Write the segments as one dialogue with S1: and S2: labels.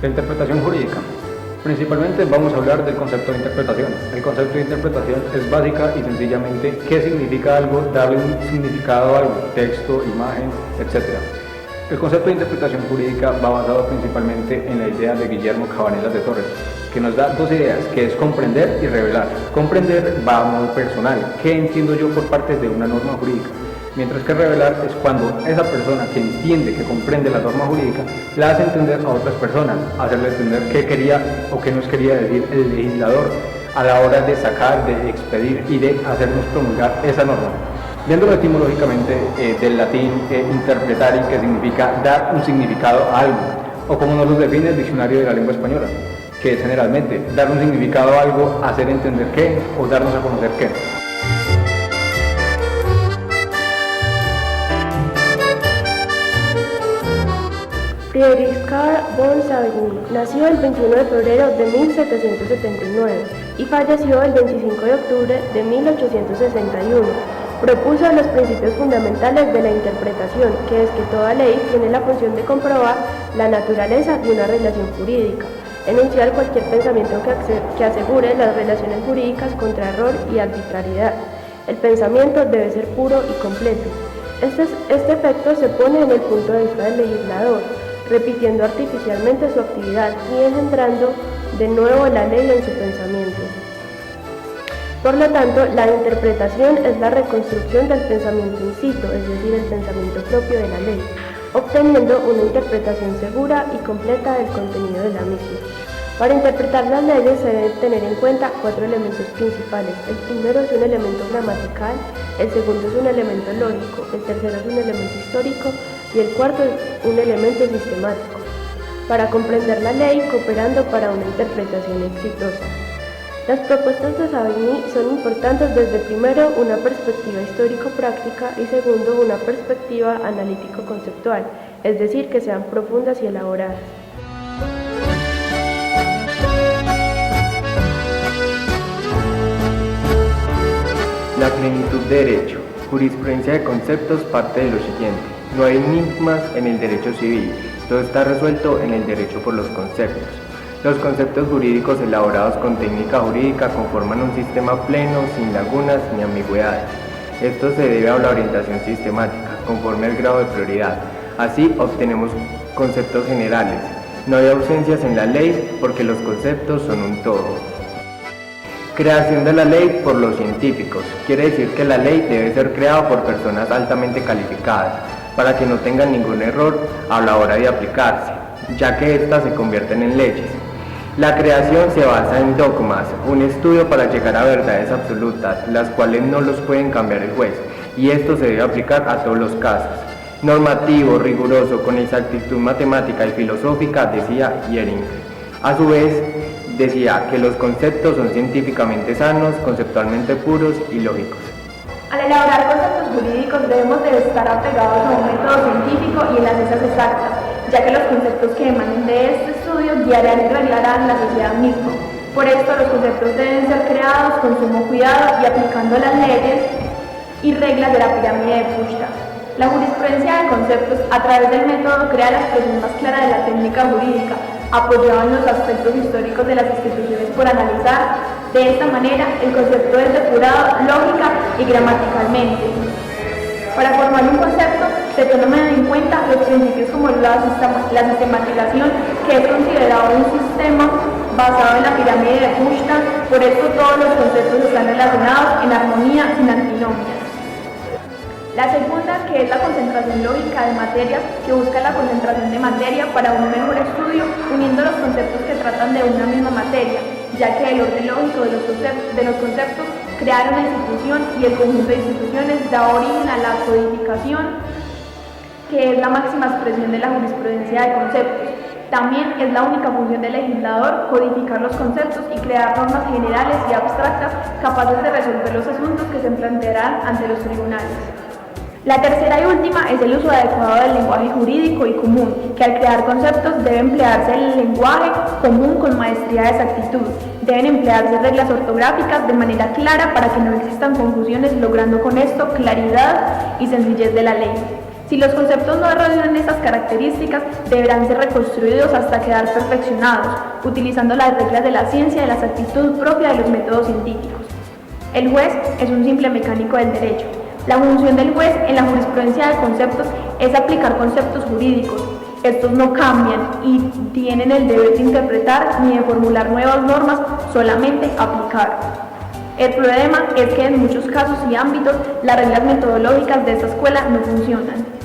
S1: La interpretación jurídica. Principalmente vamos a hablar del concepto de interpretación. El concepto de interpretación es básica y sencillamente qué significa algo, darle un significado a algo, texto, imagen, etc. El concepto de interpretación jurídica va basado principalmente en la idea de Guillermo Cabanillas de Torres, que nos da dos ideas, que es comprender y revelar. Comprender va a modo personal, qué entiendo yo por parte de una norma jurídica, mientras que revelar es cuando esa persona que entiende, que comprende la norma jurídica, la hace entender a otras personas, hacerle entender qué quería o qué nos quería decir el legislador a la hora de sacar, de expedir y de hacernos promulgar esa norma. Viéndolo etimológicamente del latín interpretari, que significa dar un significado a algo, o como nos lo define el diccionario de la lengua española, que es generalmente dar un significado a algo, hacer entender qué o darnos a conocer qué.
S2: Friedrich Karl von Savigny nació el 21 de febrero de 1779 y falleció el 25 de octubre de 1861. Propuso los principios fundamentales de la interpretación, que es que toda ley tiene la función de comprobar la naturaleza de una relación jurídica, enunciar cualquier pensamiento que asegure las relaciones jurídicas contra error y arbitrariedad. El pensamiento debe ser puro y completo. Este efecto se pone en el punto de vista del legislador, repitiendo artificialmente su actividad y engendrando de nuevo la ley en su pensamiento. Por lo tanto, la interpretación es la reconstrucción del pensamiento incito, es decir, el pensamiento propio de la ley, obteniendo una interpretación segura y completa del contenido de la misma. Para interpretar las leyes se deben tener en cuenta cuatro elementos principales. El primero es un elemento gramatical, el segundo es un elemento lógico, el tercero es un elemento histórico y el cuarto es un elemento sistemático, para comprender la ley cooperando para una interpretación exitosa. Las propuestas de Savigny son importantes desde primero una perspectiva histórico-práctica y segundo una perspectiva analítico-conceptual, es decir, que sean profundas y elaboradas.
S3: La plenitud de derecho. Jurisprudencia de conceptos parte de lo siguiente. No hay enigmas en el derecho civil, todo está resuelto en el derecho por los conceptos. Los conceptos jurídicos elaborados con técnica jurídica conforman un sistema pleno, sin lagunas ni ambigüedades. Esto se debe a la orientación sistemática, conforme al grado de prioridad. Así obtenemos conceptos generales. No hay ausencias en la ley porque los conceptos son un todo. Creación de la ley por los científicos. Quiere decir que la ley debe ser creada por personas altamente calificadas, para que no tengan ningún error a la hora de aplicarse, ya que éstas se convierten en leyes. La creación se basa en dogmas, un estudio para llegar a verdades absolutas, las cuales no los pueden cambiar el juez, y esto se debe aplicar a todos los casos. Normativo, riguroso, con exactitud matemática y filosófica, decía Jering. A su vez, decía que los conceptos son científicamente sanos, conceptualmente puros y lógicos.
S4: Al elaborar conceptos jurídicos debemos de estar apegados a un método científico y en las ciencias exactas, ya que los conceptos que emanen de este estudio guiarán y reglarán la sociedad misma. Por esto los conceptos deben ser creados con sumo cuidado y aplicando las leyes y reglas de la pirámide de Pushta. La jurisprudencia de conceptos a través del método crea la expresión más clara de la técnica jurídica, apoyado en los aspectos históricos de las instituciones por analizar. De esta manera, el concepto es depurado lógica y gramaticalmente. Para formar un concepto, se toman en cuenta los principios como la sistematización, que es considerado un sistema basado en la pirámide de Pushta. Por esto todos los conceptos están relacionados en armonía sin antinomias. La segunda, que es la concentración lógica de materias, que busca la concentración de materia para un mejor estudio, uniendo los conceptos que tratan de una misma materia, ya que el orden lógico de los conceptos crea una institución y el conjunto de instituciones da origen a la codificación, que es la máxima expresión de la jurisprudencia de conceptos. También es la única función del legislador codificar los conceptos y crear normas generales y abstractas capaces de resolver los asuntos que se plantearán ante los tribunales. La tercera y última es el uso adecuado del lenguaje jurídico y común, que al crear conceptos debe emplearse el lenguaje común con maestría de exactitud. Deben emplearse reglas ortográficas de manera clara para que no existan confusiones, logrando con esto claridad y sencillez de la ley. Si los conceptos no reúnen esas características, deberán ser reconstruidos hasta quedar perfeccionados, utilizando las reglas de la ciencia y la exactitud propia de los métodos científicos. El juez es un simple mecánico del derecho. La función del juez en la jurisprudencia de conceptos es aplicar conceptos jurídicos. Estos no cambian y tienen el deber de interpretar ni de formular nuevas normas, solamente aplicar. El problema es que en muchos casos y ámbitos las reglas metodológicas de esta escuela no funcionan.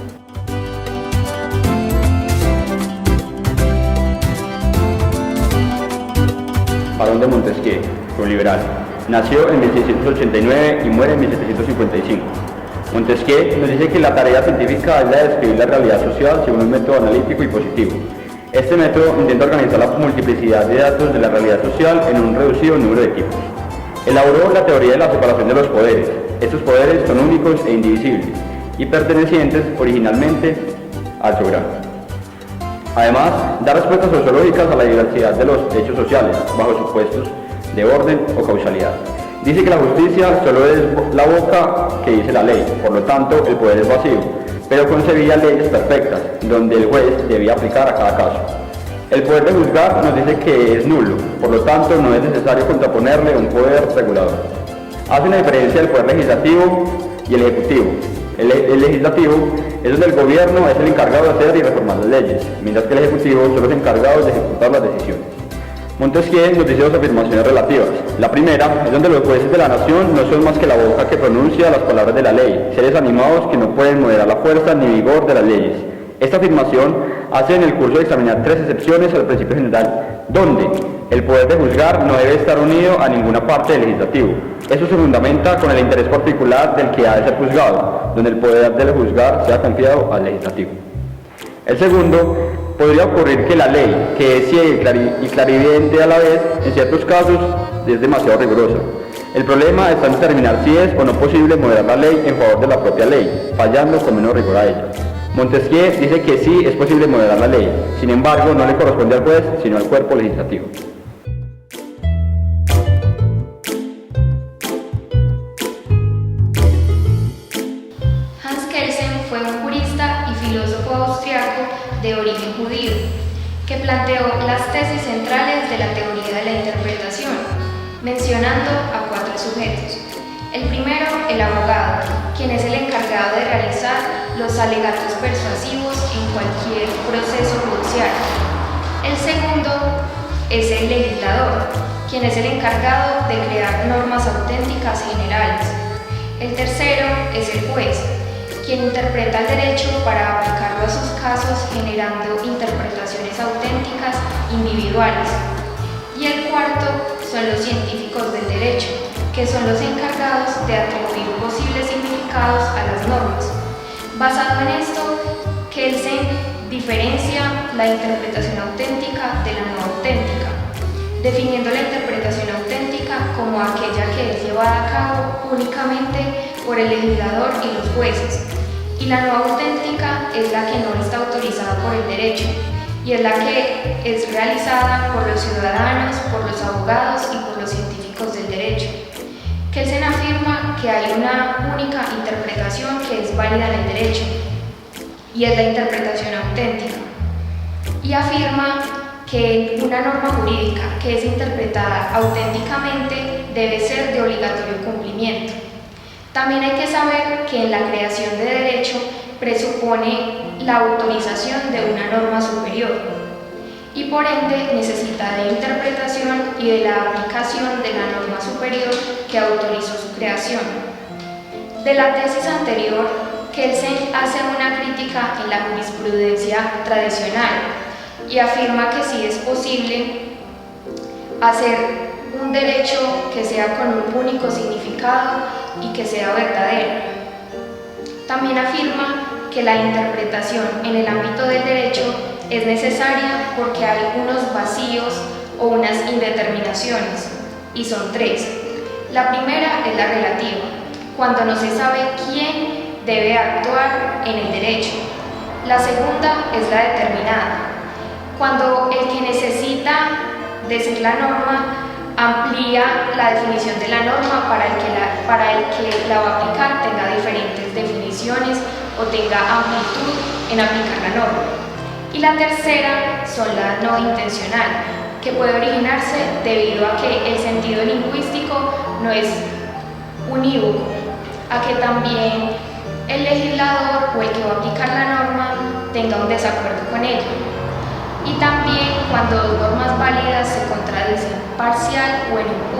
S5: Barón de Montesquieu, un liberal. Nació en 1689 y muere en 1755. Montesquieu nos dice que la tarea científica es la de describir la realidad social según un método analítico y positivo. Este método intenta organizar la multiplicidad de datos de la realidad social en un reducido número de tipos. Elaboró la teoría de la separación de los poderes. Estos poderes son únicos e indivisibles y pertenecientes originalmente al soberano. Además, da respuestas sociológicas a la diversidad de los hechos sociales, bajo supuestos de orden o causalidad. Dice que la justicia solo es la boca que dice la ley, por lo tanto el poder es vacío, pero concebía leyes perfectas, donde el juez debía aplicar a cada caso. El poder de juzgar nos dice que es nulo, por lo tanto no es necesario contraponerle un poder regulador. Hace una diferencia del poder legislativo y el ejecutivo. El legislativo es donde el gobierno es el encargado de hacer y reformar las leyes, mientras que el ejecutivo son los encargados de ejecutar las decisiones. Montesquieu nos dice dos afirmaciones relativas. La primera es donde los jueces de la nación no son más que la boca que pronuncia las palabras de la ley, seres animados que no pueden moderar la fuerza ni vigor de las leyes. Esta afirmación hace en el curso de examinar tres excepciones al principio general, donde el poder de juzgar no debe estar unido a ninguna parte del legislativo. Eso se fundamenta con el interés particular del que ha de ser juzgado, donde el poder del juzgar sea confiado al legislativo. El segundo, podría ocurrir que la ley, que es ciega y clarividente a la vez, en ciertos casos es demasiado rigurosa. El problema está en determinar si es o no posible moderar la ley en favor de la propia ley, fallando con menos rigor a ella. Montesquieu dice que sí es posible moderar la ley, sin embargo no le corresponde al juez, sino al cuerpo legislativo.
S6: Hans Kelsen fue un jurista y filósofo austriaco de origen judío, que planteó las tesis centrales de la teoría de la interpretación, mencionando a cuatro sujetos. El primero, el abogado, quien es el encargado de realizar los alegatos persuasivos en cualquier proceso judicial. El segundo es el legislador, quien es el encargado de crear normas auténticas generales. El tercero es el juez, quien interpreta el derecho para aplicarlo a sus casos generando interpretaciones auténticas individuales. Y el cuarto son los científicos del derecho, que son los encargados de atribuir posibles significados a las normas. Basado en esto, Kelsen diferencia la interpretación auténtica de la no auténtica, definiendo la interpretación auténtica como aquella que es llevada a cabo únicamente por el legislador y los jueces, y la no auténtica es la que no está autorizada por el derecho, y es la que es realizada por los ciudadanos, por los abogados y por los científicos del derecho. Kelsen afirma que hay una única interpretación que es válida en el derecho, y es la interpretación auténtica. Y afirma que una norma jurídica que es interpretada auténticamente debe ser de obligatorio cumplimiento. También hay que saber que en la creación de derecho presupone la autorización de una norma superior y por ende necesita de interpretación y de la aplicación de la norma superior que autorizó su creación. De la tesis anterior, Kelsen hace una crítica en la jurisprudencia tradicional y afirma que sí es posible hacer un derecho que sea con un único significado y que sea verdadero. También afirma que la interpretación en el ámbito del derecho es necesaria porque hay unos vacíos o unas indeterminaciones, y son tres. La primera es la relativa, cuando no se sabe quién debe actuar en el derecho. La segunda es la determinada, cuando el que necesita decir la norma amplía la definición de la norma para el que la va a aplicar tenga diferentes definiciones o tenga amplitud en aplicar la norma. Y la tercera son la no intencional, que puede originarse debido a que el sentido lingüístico no es unívoco, a que también el legislador o el que va a aplicar la norma tenga un desacuerdo con ella. Y también cuando dos normas válidas se contradicen parcial o en un